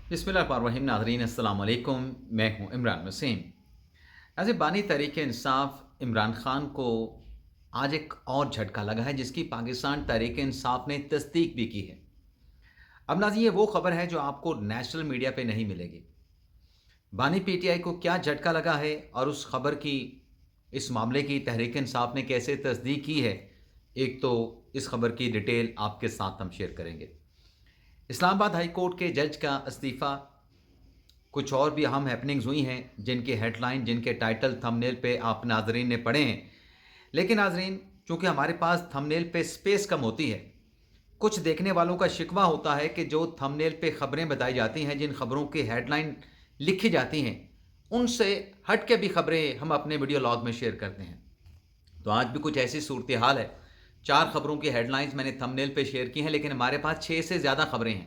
बिस्मिल्लाहिर्रहमानिर्रहीम। नाज़रीन अस्सलाम वालेकुम, मैं हूँ इमरान वसीम। नाज़रीन, बानी तहरीक इंसाफ इमरान खान को आज एक और झटका लगा है जिसकी पाकिस्तान तहरीक इंसाफ ने तस्दीक भी की है। अब नाज़रीन, ये वो खबर है जो आपको नेशनल मीडिया पे नहीं मिलेगी। बानी पीटीआई को क्या झटका लगा है और उस खबर की, इस मामले की तहरीक इंसाफ ने कैसे तस्दीक की है, एक तो इस खबर की डिटेल आपके साथ हम शेयर करेंगे। इस्लामाबाद हाई कोर्ट के जज का इस्तीफ़ा, कुछ और भी अहम हैपनिंग्स हुई हैं जिनके हेडलाइन, जिनके टाइटल थंबनेल पे आप नाजरीन ने पढ़े हैं। लेकिन नाजरीन, चूंकि हमारे पास थंबनेल पे स्पेस कम होती है, कुछ देखने वालों का शिकवा होता है कि जो थंबनेल पे खबरें बताई जाती हैं, जिन खबरों की हेडलाइन लिखी जाती हैं, उनसे हट के भी खबरें हम अपने वीडियो लॉग में शेयर करते हैं। तो आज भी कुछ ऐसी सूरत हाल है। 4 खबरों की हेडलाइंस मैंने थंबनेल पे शेयर की हैं, लेकिन हमारे पास 6 से ज़्यादा खबरें हैं।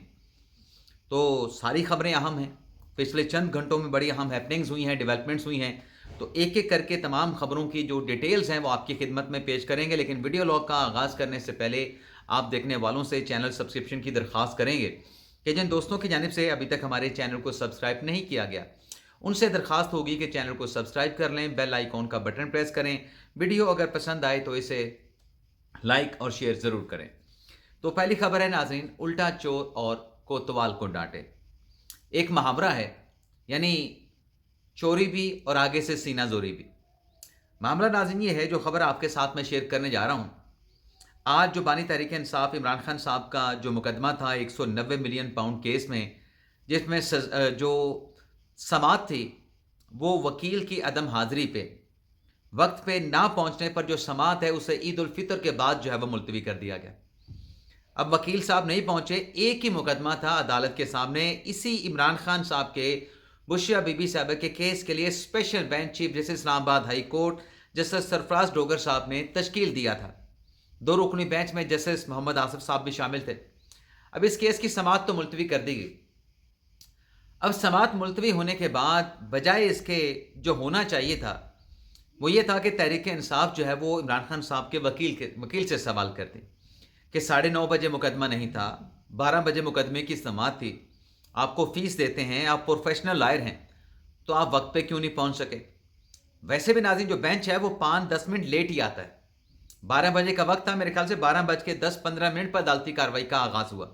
तो सारी खबरें अहम हैं। पिछले चंद घंटों में बड़ी अहम हैपनिंग्स हुई हैं, डेवलपमेंट्स हुई हैं। तो एक एक करके तमाम खबरों की जो डिटेल्स हैं वो आपकी खिदमत में पेश करेंगे। लेकिन वीडियो लॉग का आगाज़ करने से पहले आप देखने वालों से चैनल सब्सक्रिप्शन की दरख्वास्त करेंगे कि जिन दोस्तों की जानिब से अभी तक हमारे चैनल को सब्सक्राइब नहीं किया गया, उनसे दरख्वास्त होगी कि चैनल को सब्सक्राइब कर लें, बेल आइकॉन का बटन प्रेस करें। वीडियो अगर पसंद आए तो इसे लाइक और शेयर ज़रूर करें। तो पहली खबर है नाज़रीन, उल्टा चोर और कोतवाल को डांटे। एक मुहावरा है, यानी चोरी भी और आगे से सीना जोरी भी। मामला नाज़रीन ये है, जो खबर आपके साथ मैं शेयर करने जा रहा हूँ। आज जो बानी तहरीक इंसाफ इमरान खान साहब का जो मुकदमा था 190 मिलियन पाउंड केस में, जिसमें जो समाअत थी वो वकील की अदम हाजिरी पे, वक्त पे ना पहुंचने पर जो समाअत है उसे ईद उल फितर के बाद जो है वो मुलतवी कर दिया गया। अब वकील साहब नहीं पहुंचे, एक ही मुकदमा था अदालत के सामने। इसी इमरान खान साहब के बुशिया बीबी साहब के केस के लिए special bench chief justice Islamabad high court justice Sarfaraz Dogar साहब ने तश्कील दिया था। 2 रुकनी बेंच में जस्टिस मोहम्मद आसिफ साहब भी शामिल थे। अब इस केस की समाअत तो मुलतवी कर दी गई। अब समाअत मुलतवी होने के बाद बजाय इसके जो होना चाहिए था वो ये था कि तहरीक इंसाफ जो है वो इमरान खान साहब के वकील से सवाल करती कि 9:30 बजे मुकदमा नहीं था, 12 बजे मुकदमे की समाअत थी, आपको फीस देते हैं, आप प्रोफेशनल लॉयर हैं, तो आप वक्त पे क्यों नहीं पहुंच सके। वैसे भी नाज़रीन, जो बेंच है वो 5-10 मिनट लेट ही आता है। 12 बजे का वक्त था, मेरे ख्याल से 12:10-15 पर अदालती कार्रवाई का आगाज़ हुआ।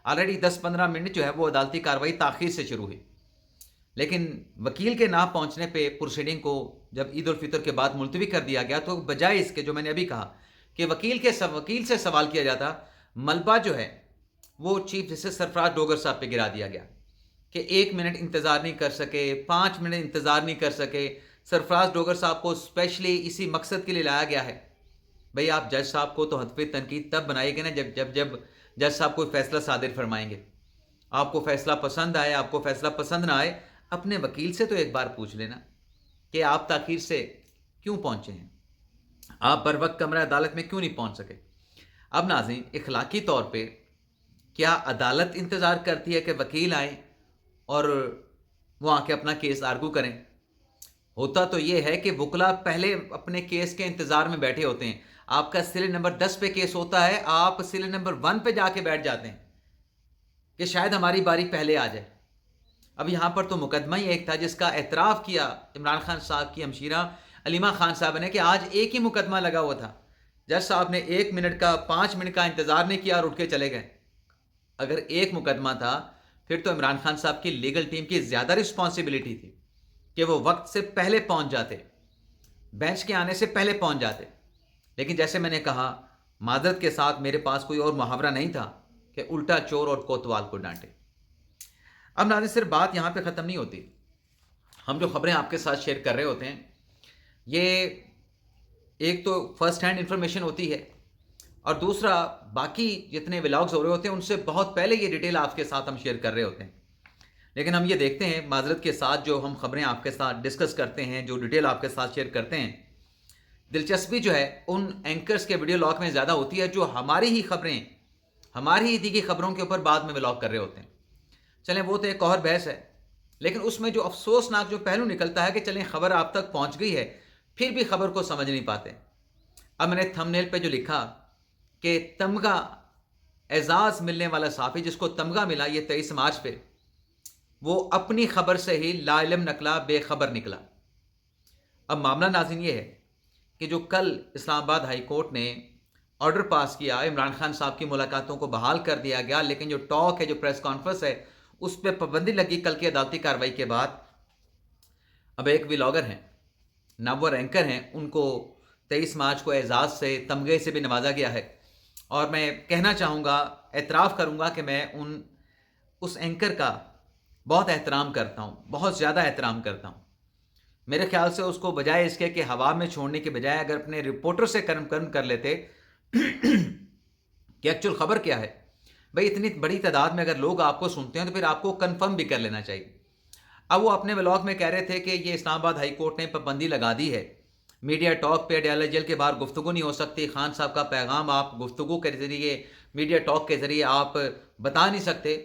ऑलरेडी 10-15 मिनट जो है वो अदालती कार्रवाई ताख़ीर से शुरू हुई। लेकिन वकील के ना पहुंचने पे प्रोसीडिंग को जब ईद उल फितर के बाद मुलतवी कर दिया गया, तो बजाय इसके, जो मैंने अभी कहा कि वकील से सवाल किया जाता, मलबा जो है वो चीफ जस्टिस सरफराज डोगर साहब पे गिरा दिया गया कि 1 मिनट इंतज़ार नहीं कर सके, 5 मिनट इंतज़ार नहीं कर सके। सरफराज डोगर साहब को स्पेशली इसी मकसद के लिए लाया गया है, भाई आप जज साहब को तो हतफ़े तनकीद तब बनाएंगे ना जब जज साहब कोई फैसला सादिर फरमाएंगे। आपको फैसला पसंद आए, आपको फैसला पसंद ना आए, अपने वकील से तो एक बार पूछ लेना कि आप ताखीर से क्यों पहुंचे हैं, आप बर वक्त कमरा अदालत में क्यों नहीं पहुंच सके। अब नाज़रीन, इखलाकी तौर पे क्या अदालत इंतज़ार करती है कि वकील आए और वो आके अपना केस आर्गू करें? होता तो ये है कि वकला पहले अपने केस के इंतज़ार में बैठे होते हैं। आपका सिले नंबर 10 पे केस होता है, आप सिले नंबर 1 पे जाके बैठ जाते हैं कि शायद हमारी बारी पहले आ जाए। अब यहाँ पर तो मुकदमा ही एक था जिसका एतराफ़ किया इमरान खान साहब की हमशीरा अलीमा खान साहब ने कि आज एक ही मुकदमा लगा हुआ था। जज साहब ने 1 मिनट का, 5 मिनट का इंतज़ार नहीं किया और उठ के चले गए। अगर एक मुकदमा था फिर तो इमरान खान साहब की लीगल टीम की ज़्यादा रिस्पॉन्सिबिलिटी थी कि वो वक्त से पहले पहुंच जाते, बेंच के आने से पहले पहुंच जाते। लेकिन जैसे मैंने कहा, माजरत के साथ मेरे पास कोई और मुहावरा नहीं था कि उल्टा चोर और कोतवाल को डांटे। अब नाज़रीन, सिर्फ बात यहाँ पे ख़त्म नहीं होती। हम जो खबरें आपके साथ शेयर कर रहे होते हैं, ये एक तो फर्स्ट हैंड इंफॉर्मेशन होती है और दूसरा बाकी जितने व्लॉग्स हो रहे होते हैं उनसे बहुत पहले ये डिटेल आपके साथ हम शेयर कर रहे होते हैं। लेकिन हम ये देखते हैं, माजरत के साथ जो हम खबरें आपके साथ डिस्कस करते हैं, जो डिटेल आपके साथ शेयर करते हैं, दिलचस्पी जो है उन एंकर्स के वीडियो लॉग में ज़्यादा होती है जो हमारी ही खबरें, हमारी ही दी गई खबरों के ऊपर बाद में व्लॉग कर रहे होते हैं। चलें, वो तो एक और बहस है, लेकिन उसमें जो अफसोसनाक जो पहलू निकलता है कि चलें खबर आप तक पहुंच गई है, फिर भी खबर को समझ नहीं पाते। अब मैंने थंबनेल पे जो लिखा कि तमगा एजाज़ मिलने वाला साफ़ी, जिसको तमगा मिला ये 23 मार्च पे, وہ اپنی خبر سے ہی لا علم نکلا، بے خبر نکلا۔ اب معاملہ ناظرین یہ ہے کہ جو کل اسلام آباد ہائی کورٹ نے آرڈر پاس کیا، عمران خان صاحب کی ملاقاتوں کو بحال کر دیا گیا، لیکن جو ٹاک ہے، جو پریس کانفرنس ہے، اس پہ پابندی لگی کل کی عدالتی کارروائی کے بعد۔ اب ایک ولاگر ہیں، نامور اینکر ہیں، ان کو 23 مارچ کو اعزاز سے، تمغے سے بھی نوازا گیا ہے، اور میں کہنا چاہوں گا، اعتراف کروں گا کہ میں اس اینکر کا بہت احترام کرتا ہوں، بہت زیادہ احترام کرتا ہوں۔ میرے خیال سے اس کو بجائے اس کے کہ ہوا میں چھوڑنے کے بجائے اگر اپنے رپورٹر سے کنفرم کر لیتے کہ ایکچوئل خبر کیا ہے، بھئی اتنی بڑی تعداد میں اگر لوگ آپ کو سنتے ہیں تو پھر آپ کو کنفرم بھی کر لینا چاہیے۔ اب وہ اپنے ولاگ میں کہہ رہے تھے کہ یہ اسلام آباد ہائی کورٹ نے پابندی لگا دی ہے، میڈیا ٹاک پہ اڈیالہ جیل کے باہر گفتگو نہیں ہو سکتی، خان صاحب کا پیغام آپ گفتگو کے ذریعے، میڈیا ٹاک کے ذریعے آپ بتا نہیں سکتے۔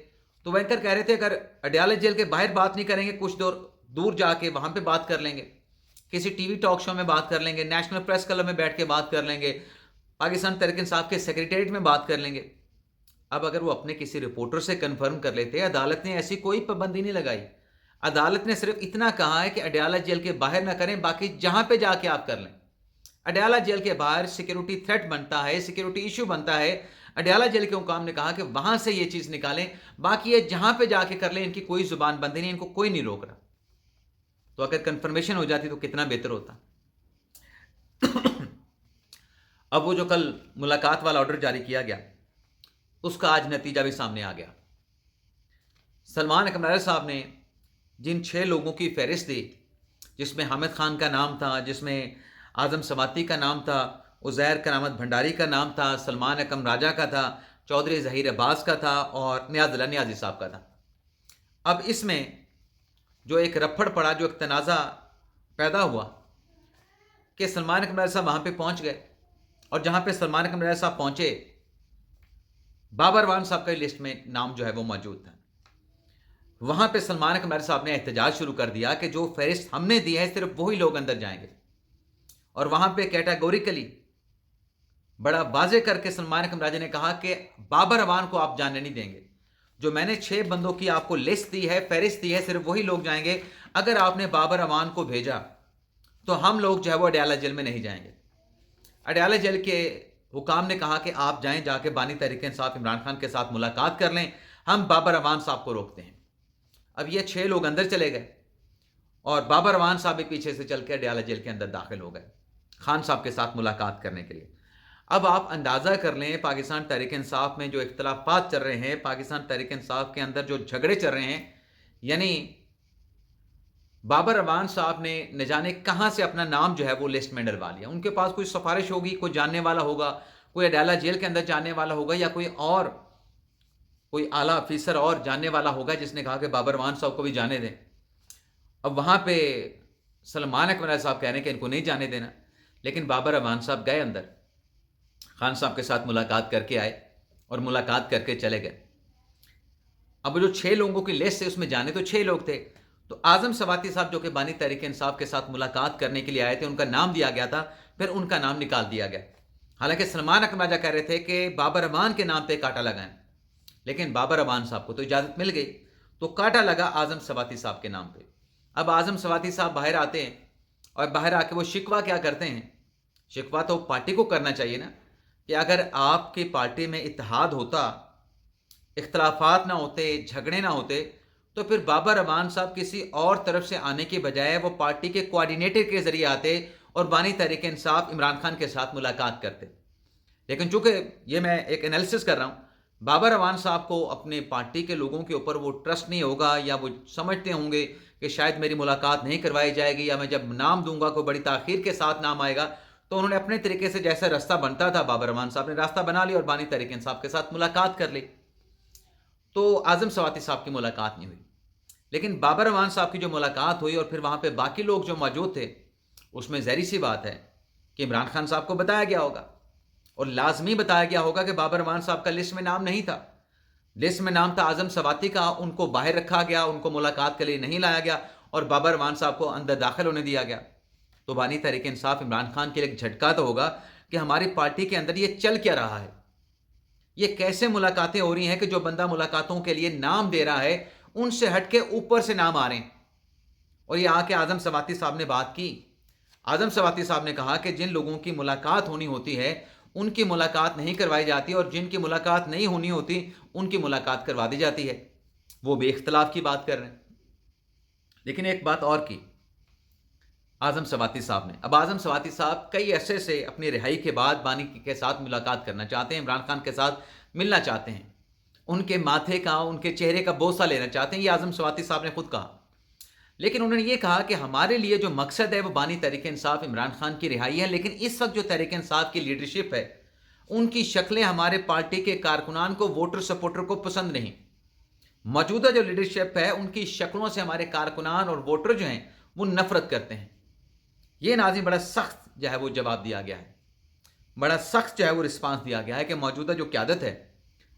تو وہ اینکر کہہ رہے تھے اگر اڈیالہ جیل کے باہر بات نہیں کریں گے، کچھ دور جا کے وہاں پہ بات کر لیں گے، کسی ٹی وی ٹاک شو میں بات کر لیں گے، نیشنل پریس کلب میں بیٹھ کے بات کر لیں گے، پاکستان تحریک انصاف کے سیکریٹریٹ میں بات کر لیں گے۔ اب اگر وہ اپنے کسی رپورٹر سے کنفرم کر لیتے، عدالت نے ایسی کوئی پابندی نہیں لگائی، عدالت نے صرف اتنا کہا ہے کہ اڈیالہ جیل کے باہر نہ کریں، باقی جہاں پہ جا کے آپ کر لیں۔ اڈیالہ جیل کے باہر سیکیورٹی تھریٹ بنتا ہے، سیکیورٹی ایشو بنتا ہے، اڈیالہ جیل کے حکام نے کہا کہ وہاں سے یہ چیز نکالیں، باقی یہ جہاں پہ جا کے کر لیں، ان کی کوئی زبان بندی نہیں، ان کو کوئی نہیں روک رہا۔ تو اگر کنفرمیشن ہو جاتی تو کتنا بہتر ہوتا۔ اب وہ جو کل ملاقات والا آرڈر جاری کیا گیا، اس کا آج نتیجہ بھی سامنے آ گیا۔ سلمان اکرم راجہ صاحب نے جن 6 لوگوں کی فہرست دی، جس میں حامد خان کا نام تھا، جس میں اعظم سواتی کا نام تھا، عزیر کرامت بھنڈاری کا نام تھا، سلمان اکرم راجہ کا تھا، چودھری ظہیر عباس کا تھا، اور نیاز اللہ نیازی صاحب کا تھا۔ اب اس میں جو ایک رپھڑ پڑا، جو ایک تنازع پیدا ہوا کہ سلمان اکرم راجہ صاحب وہاں پہ پہنچ گئے، اور جہاں پہ سلمان اکرم راجہ صاحب پہنچے، بابر اعوان صاحب کا لسٹ میں نام جو ہے وہ موجود تھا۔ وہاں پہ سلمان اکرم راجہ صاحب نے احتجاج شروع کر دیا کہ جو فہرست ہم نے دی ہے صرف وہی لوگ اندر جائیں گے، اور وہاں پہ کیٹاگوریکلی بڑا واضح کر کے سلمان اکرم راجہ نے کہا کہ بابر اعوان کو آپ جانے نہیں دیں گے، جو میں نے 6 بندوں کی آپ کو لسٹ دی ہے، فہرست دی ہے، صرف وہی لوگ جائیں گے۔ اگر آپ نے بابر اعوان کو بھیجا تو ہم لوگ جو ہے وہ اڈیالہ جیل میں نہیں جائیں گے۔ اڈیالہ جیل کے حکام نے کہا کہ آپ جائیں، جا کے بانی تحریک انصاف عمران خان کے ساتھ ملاقات کر لیں، ہم بابر اعوان صاحب کو روکتے ہیں۔ اب یہ 6 لوگ اندر چلے گئے، اور بابر اعوان صاحب بھی پیچھے سے چل کے اڈیالہ جیل کے اندر داخل ہو گئے خان صاحب کے ساتھ ملاقات کرنے کے لیے۔ اب آپ اندازہ کر لیں پاکستان تحریک انصاف میں جو اختلافات چل رہے ہیں، پاکستان تحریک انصاف کے اندر جو جھگڑے چل رہے ہیں، یعنی بابر اعوان صاحب نے نہ جانے کہاں سے اپنا نام جو ہے وہ لسٹ میں ڈلوا لیا۔ ان کے پاس کوئی سفارش ہوگی، کوئی جاننے والا ہوگا، کوئی اڈیالہ جیل کے اندر جاننے والا ہوگا، یا کوئی اعلیٰ افیسر اور جاننے والا ہوگا جس نے کہا کہ بابر اعوان صاحب کو بھی جانے دیں۔ اب وہاں پہ سلمان اکرم راجہ صاحب کہہ رہے ہیں کہ ان کو نہیں جانے دینا، لیکن بابر اعوان صاحب گئے اندر، خان صاحب کے ساتھ ملاقات کر کے آئے، اور ملاقات کر کے چلے گئے۔ اب جو 6 لوگوں کی لسٹ ہے اس میں جانے تو 6 لوگ تھے، تو اعظم سواتی صاحب جو کہ بانی تحریک انصاف کے ساتھ ملاقات کرنے کے لیے آئے تھے، ان کا نام دیا گیا تھا، پھر ان کا نام نکال دیا گیا۔ حالانکہ سلمان اکرم راجہ کہہ رہے تھے کہ بابر اعوان کے نام پہ کاٹا لگائیں، لیکن بابر اعوان صاحب کو تو اجازت مل گئی، تو کاٹا لگا اعظم سواتی صاحب کے نام پہ۔ اب اعظم سواتی صاحب باہر آتے ہیں، اور باہر آ کے وہ شکوہ کیا کرتے ہیں؟ شکوہ تو پارٹی کو کرنا چاہیے نا، کہ اگر آپ کی پارٹی میں اتحاد ہوتا، اختلافات نہ ہوتے، جھگڑے نہ ہوتے، تو پھر بابر اعوان صاحب کسی اور طرف سے آنے کے بجائے وہ پارٹی کے کوآرڈینیٹر کے ذریعے آتے اور بانی تحریک انصاف عمران خان کے ساتھ ملاقات کرتے۔ لیکن چونکہ یہ میں ایک انالیسس کر رہا ہوں، بابر اعوان صاحب کو اپنے پارٹی کے لوگوں کے اوپر وہ ٹرسٹ نہیں ہوگا، یا وہ سمجھتے ہوں گے کہ شاید میری ملاقات نہیں کروائی جائے گی، یا میں جب نام دوں گا کوئی بڑی تاخیر کے ساتھ نام آئے گا، تو انہوں نے اپنے طریقے سے جیسا راستہ بنتا تھا، بابر اعوان صاحب نے راستہ بنا لیا اور بانی تحریک انصاف کے ساتھ ملاقات کر لی۔ تو اعظم سواتی صاحب کی ملاقات نہیں ہوئی، لیکن بابر اعوان صاحب کی جو ملاقات ہوئی، اور پھر وہاں پہ باقی لوگ جو موجود تھے، اس میں ظاہری سی بات ہے کہ عمران خان صاحب کو بتایا گیا ہوگا، اور لازمی بتایا گیا ہوگا کہ بابر اعوان صاحب کا لسٹ میں نام نہیں تھا، لسٹ میں نام تھا اعظم سواتی کا، ان کو باہر رکھا گیا، ان کو ملاقات کے لیے نہیں لایا گیا، اور بابر اعوان صاحب کو اندر داخل ہونے دیا گیا۔ تو بانی تحریک انصاف عمران خان کے لیے ایک جھٹکا تو ہوگا کہ ہماری پارٹی کے اندر یہ چل کیا رہا ہے، یہ کیسے ملاقاتیں ہو رہی ہیں کہ جو بندہ ملاقاتوں کے لیے نام دے رہا ہے उनसे हट के ऊपर से ना मारें। और ये आके आज़म सवाती साहब ने बात की। आज़म सवाती साहब ने कहा कि जिन लोगों की मुलाकात होनी होती है उनकी मुलाकात नहीं करवाई जाती, और जिनकी मुलाकात नहीं होनी होती उनकी मुलाकात करवा दी जाती है। वो भी इख्तलाफ की बात कर रहे हैं। लेकिन एक बात और की आज़म सवाती साहब ने। अब आज़म सवाती साहब कई अरसे से अपनी रिहाई के बाद बानी के साथ मुलाकात करना चाहते हैं, इमरान खान के साथ मिलना चाहते हैं, उनके माथे का, उनके चेहरे का बोसा लेना चाहते हैं। ये आज़म सवाती साहब ने खुद कहा। लेकिन उन्होंने ये कहा कि हमारे लिए जो मकसद है वो बानी तहरीक इंसाफ इमरान खान की रिहाई है, लेकिन इस वक्त जो तहरीक इंसाफ की लीडरशिप है उनकी शक्लें हमारे पार्टी के कारकुनान को, वोटर सपोर्टर को पसंद नहीं। मौजूदा जो लीडरशिप है उनकी शक्लों से हमारे कारकुनान और वोटर जो हैं वो नफरत करते हैं। ये नाज़रीन बड़ा सख्त जो है वो जवाब दिया गया है, बड़ा सख्त जो है वो रिस्पांस दिया गया है कि मौजूदा जो क़यादत है,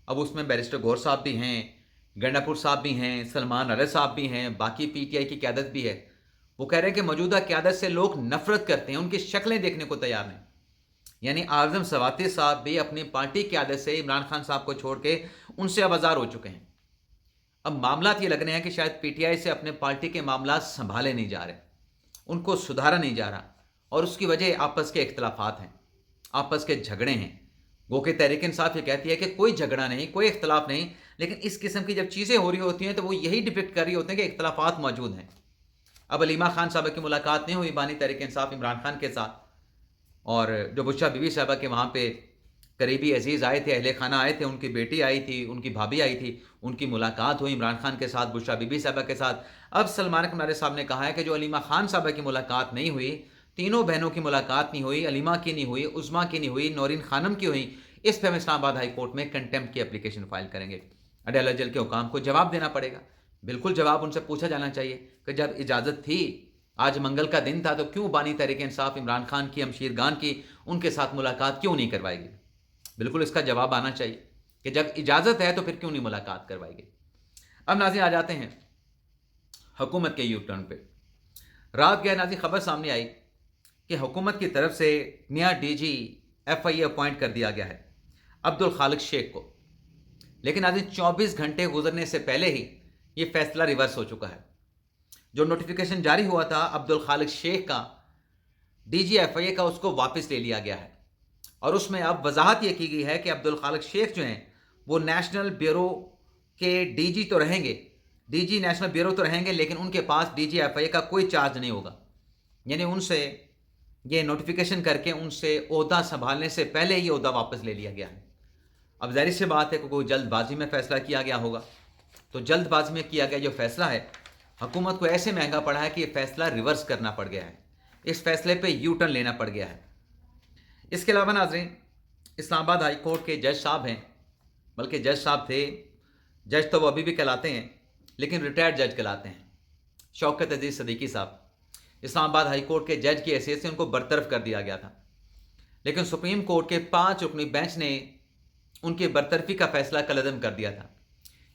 अब उसमें बैरिस्टर गौहर साहब भी हैं, गंडापुर साहब भी हैं, सलमान अरज़ साहब भी हैं, बाकी पीटीआई की क़यादत भी है। वो कह रहे हैं कि मौजूदा क़यादत से लोग नफरत करते हैं, उनकी शक्लें देखने को तैयार नहीं। यानी आज़म सवाती साहब भी अपनी पार्टी क़यादत से इमरान खान साहब को छोड़ के उनसे अब आज़ार हो चुके हैं। अब मामलात ये लग रहे हैं कि शायद पीटीआई से अपने पार्टी के मामलात संभाले नहीं जा रहे, उनको सुधारा नहीं जा रहा, और उसकी वजह आपस के इख्तलाफात हैं, आपस के झगड़े हैं। गो के तहरीक इंसाफ ये कहती है कि कोई झगड़ा नहीं, कोई इख्तलाफ नहीं, लेकिन इस किस्म की जब चीज़ें हो रही होती हैं तो वो यही डिपिक्ट कर रही होते हैं कि इख्तलाफात मौजूद हैं। अब अलीमा खान साहबा की मुलाकात नहीं हुई बानी तहरीक इंसाफ इमरान खान के साथ, और जो बुशरा बीबी साहबा के वहाँ पे करीबी अजीज़ आए थे, अहले खाना आए थे, उनकी बेटी आई थी, उनकी भाभी आई थी, उनकी मुलाकात हुई इमरान खान के साथ, बुशरा बीबी साहबा के साथ। अब सलमान कनारे साहब ने कहा है कि जो अलीमा खान साहबा की मुलाकात नहीं हुई, तीनों बहनों की मुलाकात नहीं हुई, अलीमा की नहीं हुई, उज़मा की नहीं हुई, नौरीन खानम की हुई, इस पर हम इस्लामाबाद हाई कोर्ट में कंटेम्प्ट की एप्लीकेशन फाइल करेंगे। अदालत जल के हुकाम को जवाब देना पड़ेगा। बिल्कुल जवाब उनसे पूछा जाना चाहिए कि जब इजाज़त थी, आज मंगल का दिन था, तो क्यों बानी तहरीक इंसाफ इमरान खान की, हमशीरगान की, उनके साथ मुलाकात क्यों नहीं करवाएगी। बिल्कुल इसका जवाब आना चाहिए कि जब इजाज़त है तो फिर क्यों नहीं मुलाकात करवाएगी। अब नाज़रीन आ जाते हैं हुकूमत के यू टर्न पे। रात गए नाज़रीन खबर सामने आई कि हुकूमत की तरफ से नया डीजी एफआईए अपॉइंट कर दिया गया है अब्दुल खालिक शेख को। लेकिन नाज़रीन 24 घंटे गुजरने से पहले ही ये फैसला रिवर्स हो चुका है। जो नोटिफिकेशन जारी हुआ था अब्दुल खालिक शेख का, डीजी एफआईए का, उसको वापस ले लिया गया है, और उसमें अब वजाहत ये की गई है कि अब्दुल खालिक शेख जो हैं वो नेशनल ब्यूरो के डीजी तो रहेंगे, डीजी नेशनल ब्यूरो तो रहेंगे, लेकिन उनके पास डीजी एफआईए का कोई चार्ज नहीं होगा। यानी उनसे ये नोटिफिकेशन करके उनसे ओहदा संभालने से पहले ही ओहदा वापस ले लिया गया है। अब ज़ाहिर सी बात है कि कोई जल्दबाजी में फ़ैसला किया गया होगा, तो जल्दबाजी में किया गया जो फ़ैसला है हुकूमत को ऐसे महंगा पड़ा है कि ये फ़ैसला रिवर्स करना पड़ गया है, इस फैसले पे यू टर्न लेना पड़ गया है। इसके अलावा नाज़रीन इस्लामाबाद हाई कोर्ट के जज साहब हैं, बल्कि जज साहब थे, जज तो वो अभी भी कहलाते हैं लेकिन रिटायर्ड जज कहलाते हैं, शौकत अजीज़ सदीकी साहब। इस्लामाबाद हाई कोर्ट के जज की हैसियत से उनको बरतरफ कर दिया गया था, लेकिन सुप्रीम कोर्ट के 5 रुकनी बेंच ने उनकी बरतरफी का फैसला कलअदम कर दिया था।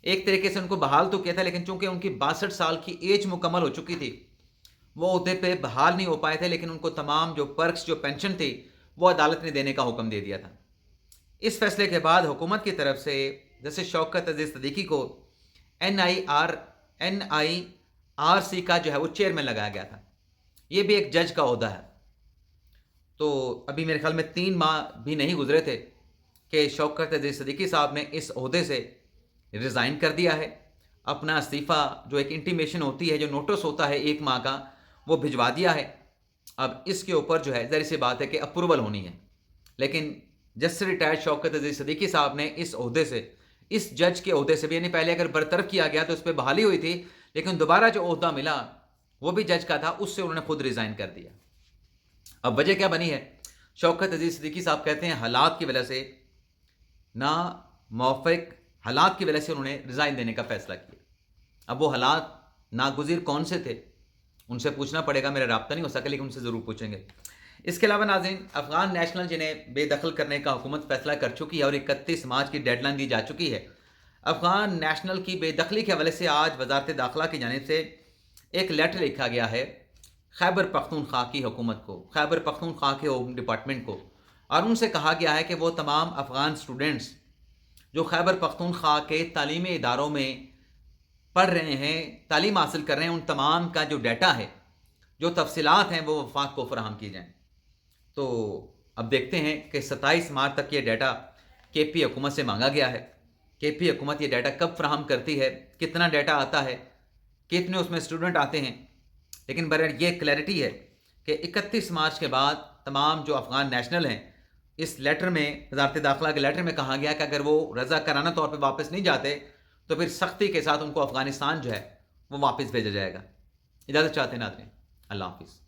एक तरीके से उनको बहाल तो किया था, लेकिन चूंकि उनकी 62 साल की एज मुकम्मल हो चुकी थी, वो ओहदे पे बहाल नहीं हो पाए थे, लेकिन उनको तमाम जो पर्क्स, जो पेंशन थी, वो अदालत ने देने का हुक्म दे दिया था। इस फैसले के बाद हुकूमत की तरफ से जैसे शौकत अजीज़ सदीकी को NIRC का जो है वो चेयरमैन लगाया गया था, ये भी एक जज का ओहदा है। तो अभी मेरे ख्याल में 3 माह भी नहीं गुजरे थे कि शौकत अजीज़ सदीकी साहब ने इस ओहदे से रिज़ाइन कर दिया है, अपना इस्तीफ़ा, जो एक इंटीमेशन होती है, जो नोटिस होता है 1 माह का, वो भिजवा दिया है। अब इसके ऊपर जो है ज़ाहिर सी बात है कि अप्रूवल होनी है, लेकिन जस्टिस रिटायर्ड शौकत अजीज़ सदीकी साहब ने इस ओहदे से, इस जज के ओहदे से भी, यानी पहले अगर बरतरफ किया गया तो उस पर बहाली हुई थी, लेकिन दोबारा जो ओहदा मिला वो भी जज का था, उससे उन्होंने खुद रिज़ाइन कर दिया। अब वजह क्या बनी है? शौकत अजीज़ सदीकी साहब कहते हैं हालात की वजह से, ना मौफ़िक हालात की वजह से उन्होंने रिज़ाइन देने का फ़ैसला किया। अब वो हालात नागुज़ीर कौन से थे, उनसे पूछना पड़ेगा, मेरा राब्ता नहीं हो सका, लेकिन उनसे ज़रूर पूछेंगे। इसके अलावा नाज़रीन अफ़गान नेशनल जिन्हें बेदखल करने का हुकूमत फ़ैसला कर चुकी है और 31 मार्च की डेडलाइन दी जा चुकी है। अफ़गान नेशनल की बेदखली के हवाले से आज वज़ारत दाखिला की जानिब से एक लेटर लिखा गया है खैबर पख्तूनख्वा की हुकूमत को, खैबर पख्तूनख्वा के होम डिपार्टमेंट को, और उनसे कहा गया है कि वो तमाम अफ़गान स्टूडेंट्स जो खैबर पख्तूनख्वा के तालीमी इदारों में پڑھ رہے ہیں، تعلیم حاصل کر رہے ہیں، ان تمام کا جو ڈیٹا ہے، جو تفصیلات ہیں، وہ وفاق کو فراہم کی جائیں۔ تو اب دیکھتے ہیں کہ 27 مارچ تک یہ ڈیٹا کے پی حکومت سے مانگا گیا ہے۔ کے پی حکومت یہ ڈیٹا کب فراہم کرتی ہے، کتنا ڈیٹا آتا ہے، کتنے اس میں اسٹوڈنٹ آتے ہیں، لیکن برحال یہ کلیئرٹی ہے کہ 31 مارچ کے بعد تمام جو افغان نیشنل ہیں، اس لیٹر میں، وزارت داخلہ کے لیٹر میں کہا گیا کہ اگر وہ رضا کرانہ طور پہ واپس نہیں جاتے تو پھر سختی کے ساتھ ان کو افغانستان جو ہے وہ واپس بھیجا جائے گا۔ اجازت چاہتے ہیں ناظرین، اللہ حافظ۔